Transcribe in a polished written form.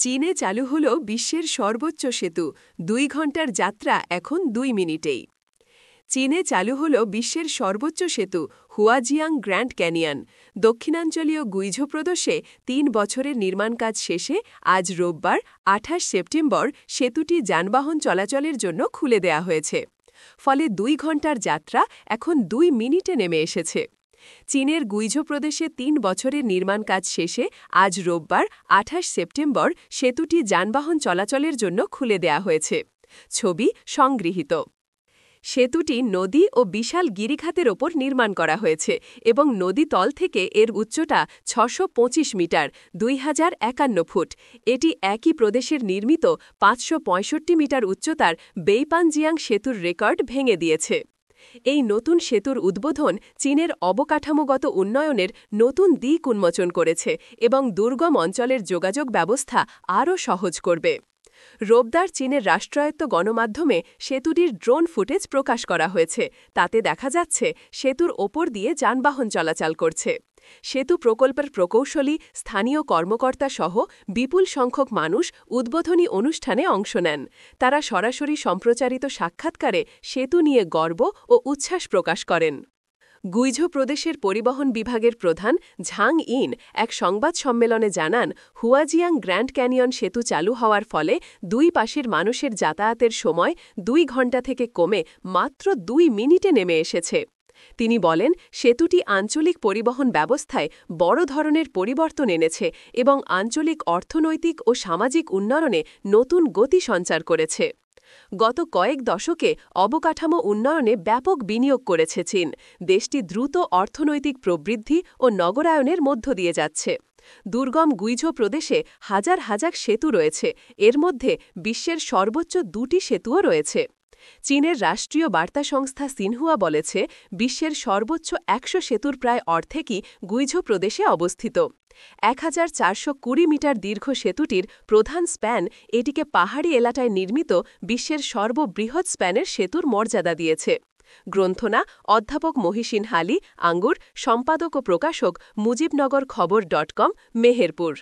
চীনে চালু হল বিশ্বের সর্বোচ্চ সেতু ২ ঘণ্টার যাত্রা এখন ২ মিনিটেই। চীনে চালু হল বিশ্বের সর্বোচ্চ সেতু হুয়াজিয়াং গ্র্যান্ড ক্যানিয়ন। দক্ষিণাঞ্চলীয় গুইঝো প্রদেশে ৩ বছরের নির্মাণ কাজ শেষে আজ রোববার ২৮ সেপ্টেম্বর সেতুটি যানবাহন চলাচলের জন্য খুলে দেয়া হয়েছে। ফলে ২ ঘণ্টার যাত্রা এখন ২ মিনিটে নেমে এসেছে। চীনের গুইঝো প্রদেশে ৩ বছরের নির্মাণ কাজ শেষে আজ রোববার ২৮ সেপ্টেম্বর সেতুটি যানবাহন চলাচলের জন্য খুলে দেয়া হয়েছে। ছবি সংগৃহীত। সেতুটি নদী ও বিশাল গিরিখাতের ওপর নির্মাণ করা হয়েছে এবং নদী তল থেকে এর উচ্চতা ৬২৫ মিটার ২০৫১ ফুট। এটি একই প্রদেশের নির্মিত ৫৬৫ মিটার উচ্চতার বেইপানজিয়াং সেতুর রেকর্ড ভেঙে দিয়েছে। এই নতুন সেতুর উদ্বোধন চীনের অবকাঠামোগত উন্নয়নের নতুন দিক উন্মোচন করেছে এবং দুর্গম অঞ্চলের যোগাযোগ ব্যবস্থা আরও সহজ করবে। রোববার চীনের রাষ্ট্রায়ত্ত গণমাধ্যমে সেতুটির ড্রোন ফুটেজ প্রকাশ করা হয়েছে। তাতে দেখা যাচ্ছে সেতুর ওপর দিয়ে যানবাহন চলাচল করছে। সেতু প্রকল্পের প্রকৌশলী, স্থানীয় কর্মকর্তা সহ বিপুল সংখ্যক মানুষ উদ্বোধনী অনুষ্ঠানে অংশ নেন। তারা সরাসরি সম্প্রচারিত সাক্ষাৎকারে সেতু নিয়ে গর্ব ও উচ্ছ্বাস প্রকাশ করেন। গুইঝো প্রদেশের পরিবহন বিভাগের প্রধান ঝাং ইন এক সংবাদ সম্মেলনে জানান, হুয়াজিয়াং গ্র্যান্ড ক্যানিয়ন সেতু চালু হওয়ার ফলে দুই পাশের মানুষের যাতায়াতের সময় ২ ঘণ্টা থেকে কমে মাত্র ২ মিনিটে নেমে এসেছে। তিনি বলেন, সেতুটি আঞ্চলিক পরিবহন ব্যবস্থায় বড় ধরনের পরিবর্তন এনেছে এবং আঞ্চলিক অর্থনৈতিক ও সামাজিক উন্নয়নে নতুন গতি সঞ্চার করেছে। গত কয়েক দশকে অবকাঠামো উন্নয়নে ব্যাপক বিনিয়োগ করেছে চীন। দেশটি দ্রুত অর্থনৈতিক প্রবৃদ্ধি ও নগরায়নের মধ্য দিয়ে যাচ্ছে। দুর্গম গুইঝো প্রদেশে হাজার হাজার সেতু রয়েছে, এর মধ্যে বিশ্বের সর্বোচ্চ ২টি সেতুও রয়েছে। চীনের রাষ্ট্রীয় বার্তা সংস্থা সিনহুয়া বলেছে, বিশ্বের সর্বোচ্চ ১০০ সেতুর প্রায় অর্ধেকই গুইঝো প্রদেশে অবস্থিত। ১৪২০ মিটার দীর্ঘ সেতুটির প্রধান স্প্যান এটিকে পাহাড়ি এলাকায় নির্মিত বিশ্বের সর্ববৃহৎ স্প্যানের সেতুর মর্যাদা দিয়েছে। গ্রন্থনা অধ্যাপক মহিষিন হালি, আঙ্গুর, সম্পাদক ও প্রকাশক মুজিবনগর খবর.com, মেহেরপুর।